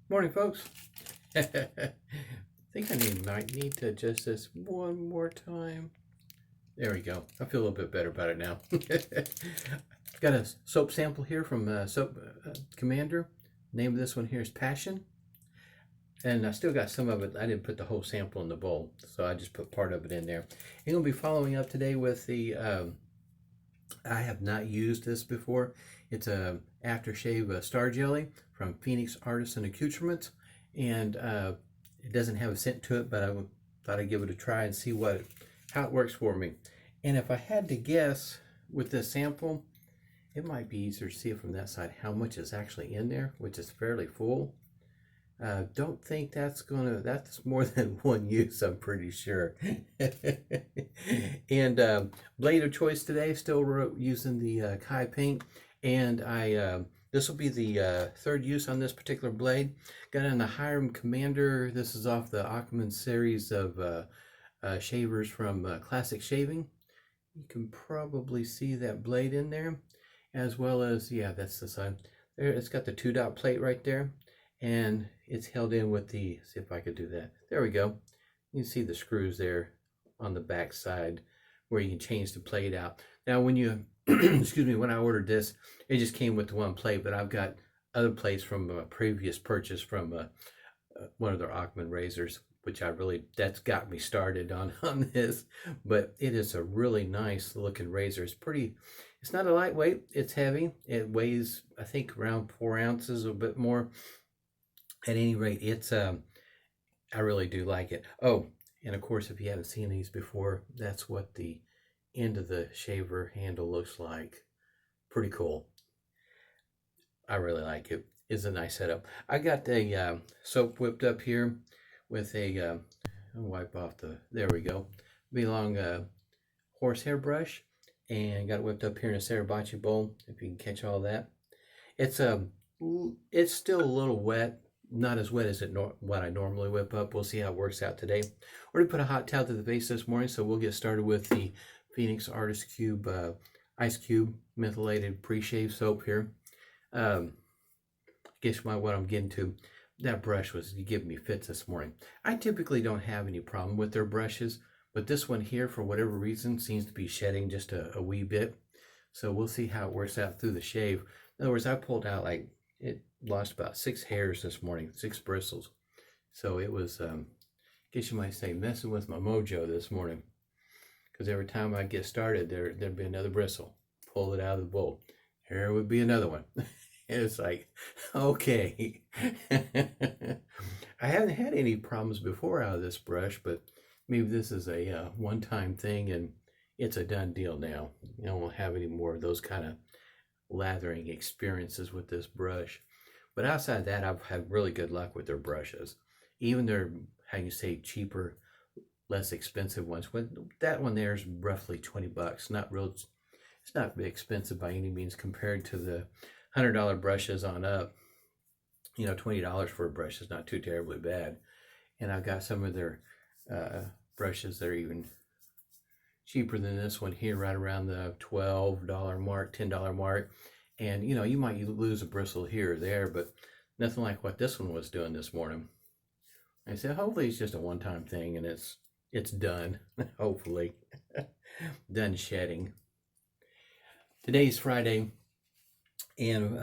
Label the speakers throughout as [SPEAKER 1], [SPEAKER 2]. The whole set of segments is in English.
[SPEAKER 1] Morning, folks. I think might need to adjust this one more time. There we go. I feel a little bit better about it now. Got a soap sample here from Soap Commander. Name of this one here is Passion. And I still got some of it. I didn't put the whole sample in the bowl, so I just put part of it in there. I'm going to be following up today with the, I have not used this before. It's a aftershave Star Jelly from Phoenix Artisan Accoutrements. And it doesn't have a scent to it, but I thought I'd give it a try and see how it works for me. And if I had to guess with this sample, it might be easier to see it from that side how much is actually in there, which is fairly full. Don't think that's more than one use, I'm pretty sure. And blade of choice today, still using the Kai paint. And this will be the third use on this particular blade. Got it in the Hirham Commander. This is off the Occam series of shavers from Classic Shaving. You can probably see that blade in there, as well as, yeah, that's the side. There, it's got the 2-dot plate right there, and it's held in with the, see if I could do that. There we go. You can see the screws there on the back side where you can change the plate out. Now when you, excuse me, when I ordered this, it just came with the one plate, but I've got other plates from a previous purchase from one of their Occam razors, which that's got me started on this. But it is a really nice looking razor. It's not a lightweight, it's heavy. It weighs, I think, around 4 ounces, a bit more. At any rate, I really do like it. Oh, and of course, if you haven't seen these before, that's what the end of the shaver handle looks like. Pretty cool. I really like it. It's a nice setup. I got the soap whipped up here with a, I'll wipe off there we go, Vie Long horsehair brush, and got it whipped up here in a Sarabachi bowl, if you can catch all that. It's still a little wet, not as wet as what I normally whip up. We'll see how it works out today. Already put a hot towel to the base this morning, so we'll get started with the Phoenix Artist Cube Ice Cube mentholated pre-shave soap here. Guess what I'm getting to. That brush was giving me fits this morning. I typically don't have any problem with their brushes, but this one here, for whatever reason, seems to be shedding just a wee bit. So we'll see how it works out through the shave. In other words, I pulled out, like, it lost about 6 hairs this morning, 6 bristles. So it was, I guess you might say, messing with my mojo this morning. Because every time I get started, there'd be another bristle. Pull it out of the bowl. Here would be another one. And it's like, okay. I haven't had any problems before out of this brush, but maybe this is a one-time thing and it's a done deal now. I won't have any more of those kind of lathering experiences with this brush. But outside of that, I've had really good luck with their brushes. Even their, how you say, cheaper, less expensive ones. That one there is roughly 20 bucks. It's not expensive by any means compared to the $100 brushes on up. You know, $20 for a brush is not too terribly bad. And I've got some of their brushes that are even cheaper than this one here, right around the $12 mark, $10 mark. And, you know, you might lose a bristle here or there, but nothing like what this one was doing this morning. I said, hopefully it's just a one-time thing and it's done, hopefully. Done shedding. Today's Friday, and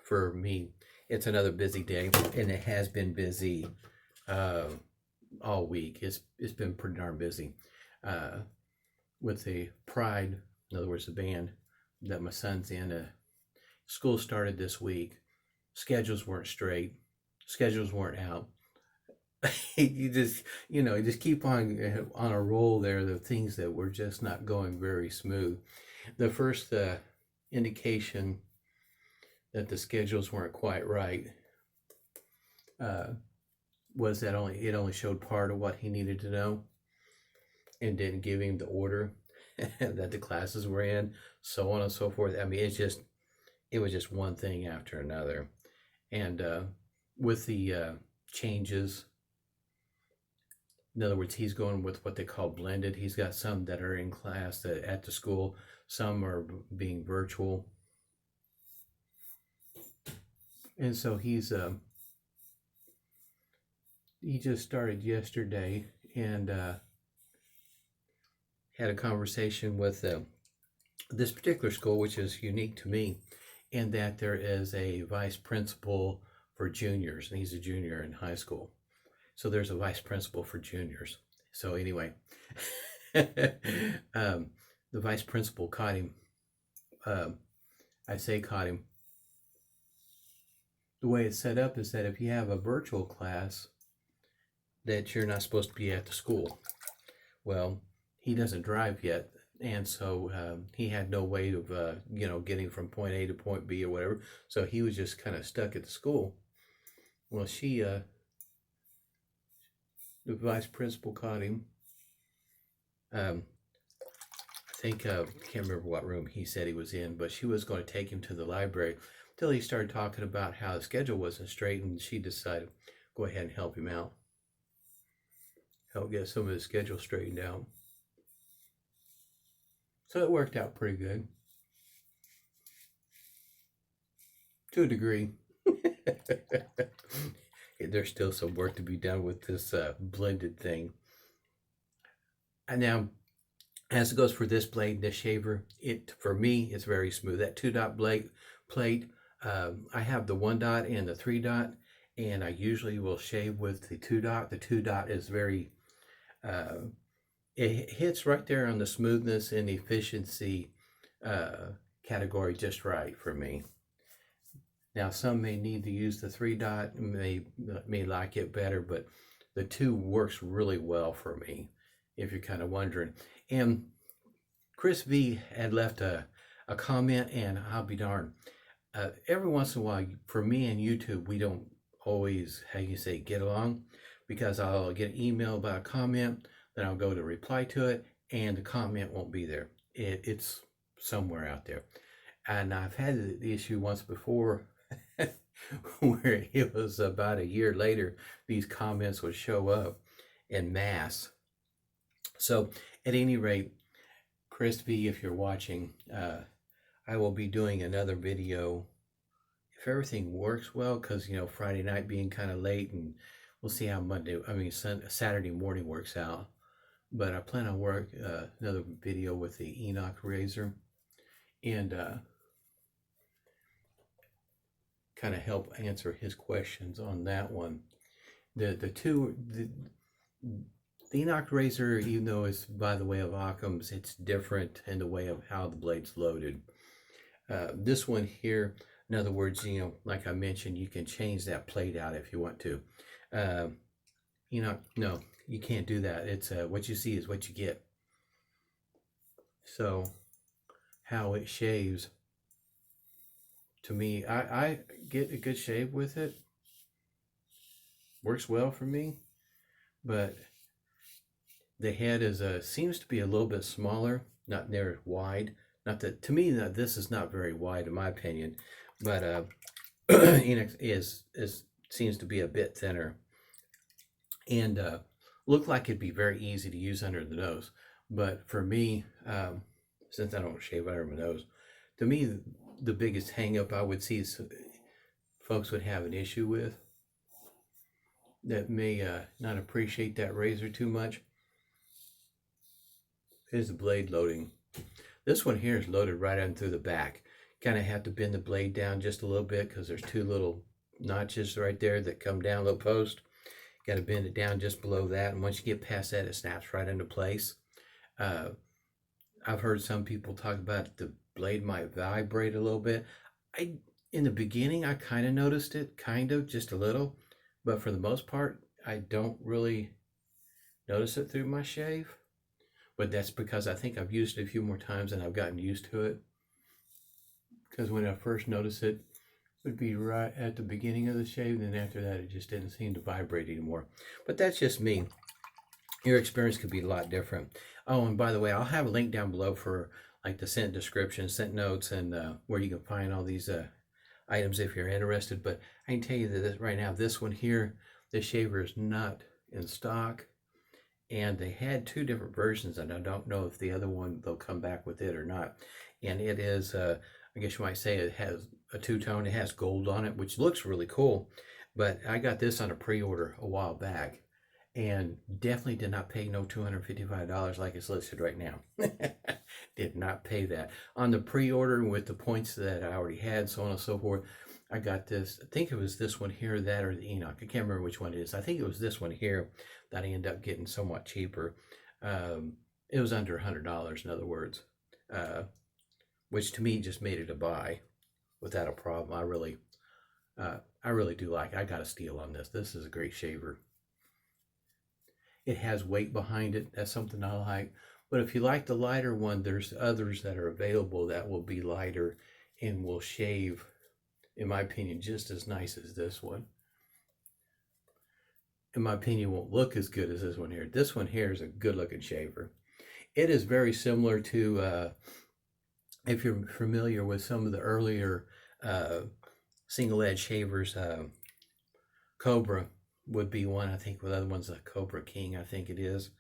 [SPEAKER 1] for me, it's another busy day, and it has been busy all week. It's been pretty darn busy. With the Pride, in other words, the band that my son's in, school started this week. Schedules weren't straight. Schedules weren't out. you just keep on a roll there. The things that were just not going very smooth. The first indication that the schedules weren't quite right was that it only showed part of what he needed to know and didn't give him the order that the classes were in, so on and so forth. I mean, it was just one thing after another. And with the changes, in other words, he's going with what they call blended. He's got some that are in class at the school, some are being virtual. And so he's he just started yesterday, and had a conversation with this particular school, which is unique to me, in that there is a vice principal for juniors, and he's a junior in high school. So there's a vice principal for juniors. So anyway, the vice principal caught him. I say caught him. The way it's set up is that if you have a virtual class, that you're not supposed to be at the school. Well, he doesn't drive yet, and so he had no way of getting from point A to point B or whatever. So he was just kind of stuck at the school. Well, the vice principal caught him. I think I can't remember what room he said he was in, but she was going to take him to the library until he started talking about how the schedule wasn't straight, and she decided to go ahead and help him out, help get some of his schedule straightened out. So it worked out pretty good, to a degree. There's still some work to be done with this blended thing. And now, as it goes for this blade, this shaver, for me, it's very smooth. That 2-dot plate, I have the 1-dot and the 3-dot, and I usually will shave with the 2-dot. The 2-dot is very, it hits right there on the smoothness and efficiency category just right for me. Now, some may need to use the 3-dot, may like it better, but the 2 works really well for me, if you're kind of wondering. And Chris V had left a comment, and I'll be darned. Every once in a while, for me and YouTube, we don't always, get along, because I'll get an email about a comment, then I'll go to reply to it, and the comment won't be there. It's somewhere out there. And I've had the issue once before where it was about a year later, these comments would show up en masse. So at any rate, Chris V, if you're watching, I will be doing another video if everything works well, because Friday night being kind of late, and we'll see how Saturday morning works out. But I plan on another video with the Enoch razor, and kind of help answer his questions on that one. The Enoch razor, even though it's by the way of Occam's, it's different in the way of how the blade's loaded. This one here, in other words, like I mentioned, you can change that plate out if you want to. No, you can't do that. It's what you see is what you get. So how it shaves, to me, I get a good shave with it. Works well for me, but the head seems to be a little bit smaller, not near wide. Not that, to me, this is not very wide in my opinion, but Enoch seems to be a bit thinner, and look like it'd be very easy to use under the nose. But for me, since I don't shave under my nose, to me, the biggest hang up I would see is folks would have an issue with, that may not appreciate that razor too much, is the blade loading. This one here is loaded right on through the back. Kind of have to bend the blade down just a little bit, because there's 2 little notches right there that come down a little post. Got to bend it down just below that, and once you get past that, it snaps right into place. I've heard some people talk about the blade might vibrate a little bit. In the beginning, I kind of noticed it, just a little, but for the most part, I don't really notice it through my shave. But that's because I think I've used it a few more times and I've gotten used to it. Because when I first noticed it, would be right at the beginning of the shave, and then after that, it just didn't seem to vibrate anymore. But that's just me. Your experience could be a lot different. Oh, and by the way, I'll have a link down below for like the scent description, scent notes, and where you can find all these items if you're interested. But I can tell you that right now, this one here, this shaver is not in stock. And they had 2 different versions, and I don't know if the other one, they'll come back with it or not. And it is, I guess you might say, it has a 2-tone. It has gold on it, which looks really cool. But I got this on a pre-order a while back, and definitely did not pay no $255 like it's listed right now. Did not pay that. On the pre-order with the points that I already had, so on and so forth, I got this. I think it was this one here, that or the Enoch. I can't remember which one it is. I think it was this one here that I ended up getting somewhat cheaper. It was under $100, in other words, which to me just made it a buy without a problem. I really do like it. I got a steal on this. This is a great shaver. It has weight behind it. That's something I like. But if you like the lighter one, there's others that are available that will be lighter and will shave, in my opinion, just as nice as this one. In my opinion, won't look as good as this one here. This one here is a good looking shaver. It is very similar to, if you're familiar with some of the earlier single edge shavers, Cobra would be one. I think the other one's a Cobra King, I think it is.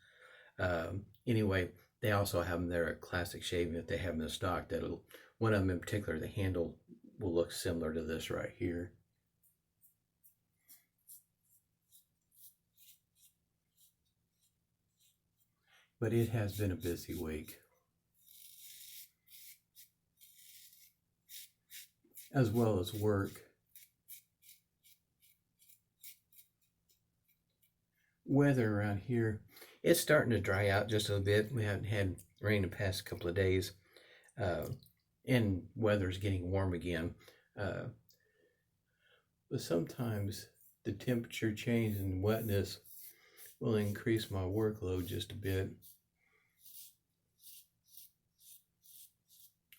[SPEAKER 1] Anyway, they also have them there at Classic Shaving that they have in the stock. One of them in particular, the handle will look similar to this right here. But it has been a busy week, as well as work. Weather around here, it's starting to dry out just a little bit. We haven't had rain the past couple of days, and weather's getting warm again. But sometimes the temperature change and wetness will increase my workload just a bit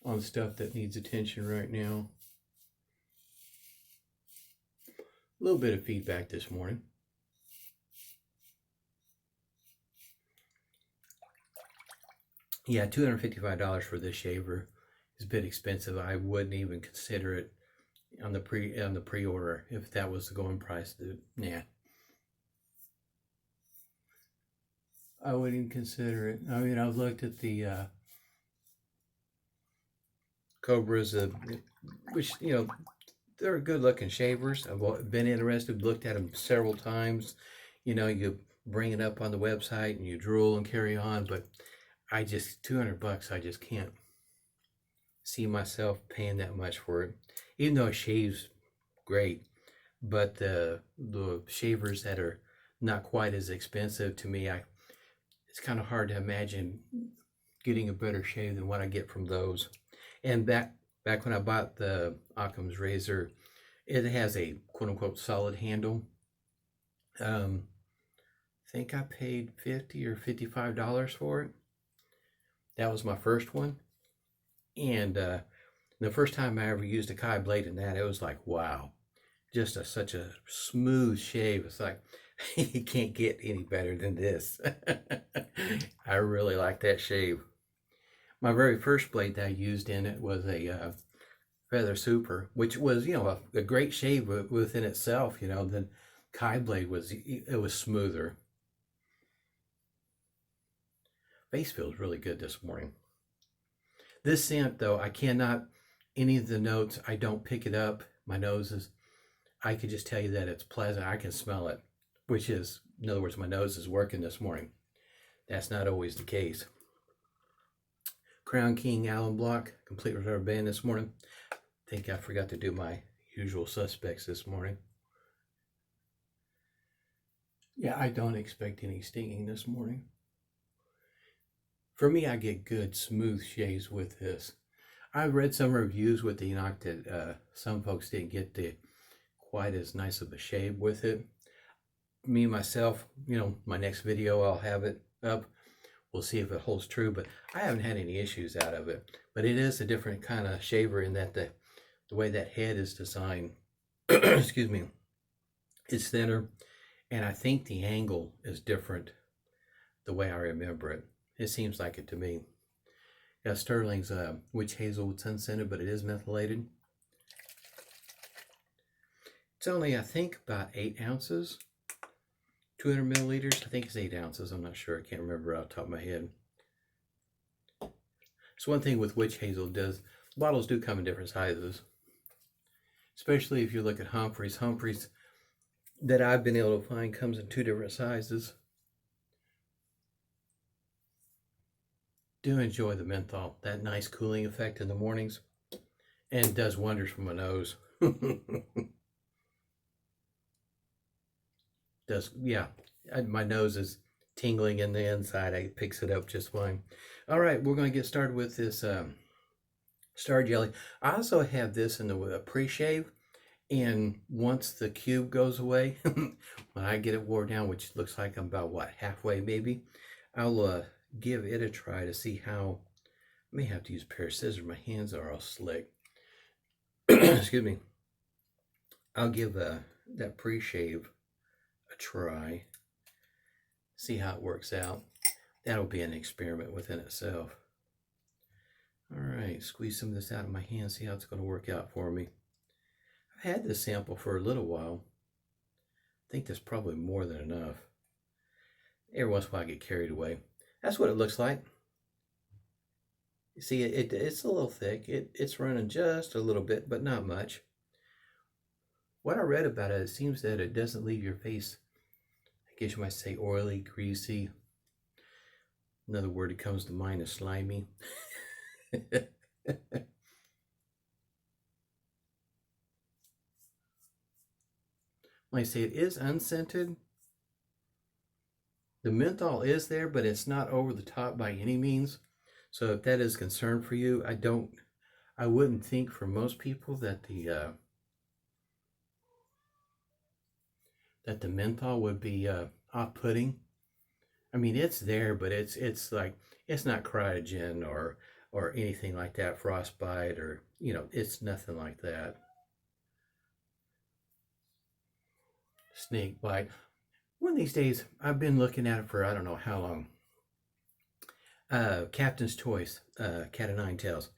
[SPEAKER 1] on stuff that needs attention right now. A little bit of feedback this morning. Yeah, $255 for this shaver is a bit expensive. I wouldn't even consider it on the pre-order if that was the going price. Yeah, I wouldn't even consider it. I mean, I've looked at the Cobras, which, you know, they're good looking shavers. I've been interested, looked at them several times. You know, you bring it up on the website and you drool and carry on, but I just, $200, I just can't see myself paying that much for it. Even though it shaves great, but the shavers that are not quite as expensive, to me, it's kind of hard to imagine getting a better shave than what I get from those. And back when I bought the Occam's razor, it has a quote-unquote solid handle. I think I paid $50 or $55 for it. That was my first one. And the first time I ever used a Kai blade in that, it was like, wow, just such a smooth shave. It's like, you can't get any better than this. I really like that shave. My very first blade that I used in it was a Feather Super, which was, you know, a great shave within itself. You know, the Kai blade was smoother. Face feels really good this morning. This scent, though, I cannot, any of the notes, I don't pick it up. My nose is, I can just tell you that it's pleasant. I can smell it, which is, in other words, my nose is working this morning. That's not always the case. Crown King Alum Block, complete reserve band this morning. I think I forgot to do my usual suspects this morning. Yeah, I don't expect any stinging this morning. For me, I get good, smooth shaves with this. I've read some reviews with the Enoch that some folks didn't get quite as nice of a shave with it. Me, myself, you know, my next video, I'll have it up. We'll see if it holds true, but I haven't had any issues out of it. But it is a different kind of shaver in that the way that head is designed, excuse me, is thinner. And I think the angle is different the way I remember it. It seems like it to me. Yeah, Stirling's witch hazel with unscented, but it is mentholated. It's only, I think, about 8 ounces. 200 milliliters. I think it's 8 ounces. I'm not sure. I can't remember off the top of my head. So one thing with witch hazel does, bottles do come in different sizes. Especially if you look at Humphreys. Humphreys that I've been able to find comes in 2 different sizes. Do enjoy the menthol, that nice cooling effect in the mornings, and it does wonders for my nose. Yeah, my nose is tingling in the inside. It picks it up just fine. All right, we're going to get started with this Star Jelly. I also have this in the Preshave, and once the cube goes away, when I get it wore down, which looks like I'm about, what, halfway maybe, I'll give it a try to see how. I may have to use a pair of scissors. My hands are all slick. Excuse me. I'll give that Preshave a try, see how it works out. That'll be an experiment within itself. All right, squeeze some of this out of my hand, see how it's going to work out for me. I've had this sample for a little while. I think that's probably more than enough. Every once in a while I get carried away. That's what it looks like. You see, it's a little thick. It's running just a little bit, but not much. What I read about it, it seems that it doesn't leave your face, I guess you might say, oily, greasy. Another word that comes to mind is slimy. Like I say, it is unscented. The menthol is there, but it's not over the top by any means. So if that is a concern for you, I wouldn't think for most people that the menthol would be off-putting. I mean, it's there, but it's like, it's not cryogen or anything like that, frostbite, or, you know, it's nothing like that. Snake bite. One of these days, I've been looking at it for I don't know how long. Captain's Choice, Cat of Nine Tails.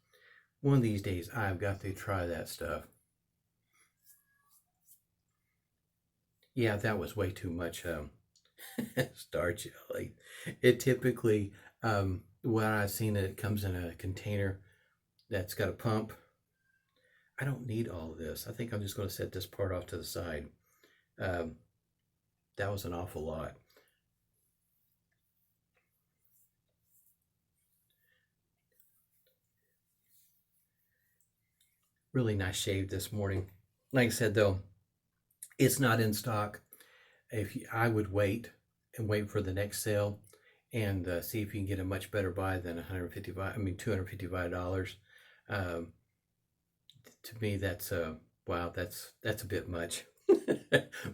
[SPEAKER 1] One of these days, I've got to try that stuff. Yeah, that was way too much Star Jelly. It typically, what I've seen, it comes in a container that's got a pump. I don't need all of this. I think I'm just going to set this part off to the side. That was an awful lot. Really nice shave this morning. Like I said, though, it's not in stock. I would wait for the next sale and see if you can get a much better buy than $255. To me, that's wow, that's a bit much.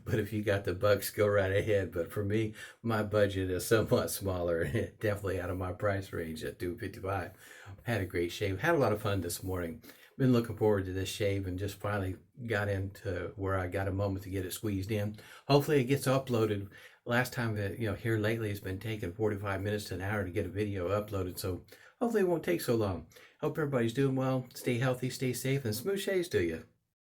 [SPEAKER 1] But if you got the bucks, go right ahead. But for me, my budget is somewhat smaller, and definitely out of my price range at $255. Had a great shave. Had a lot of fun this morning. Been looking forward to this shave, and just finally got into where I got a moment to get it squeezed in. Hopefully it gets uploaded. Last time, here lately, it's been taking 45 minutes to an hour to get a video uploaded, so hopefully it won't take so long. Hope everybody's doing well. Stay healthy, stay safe, and smooth shaves to you.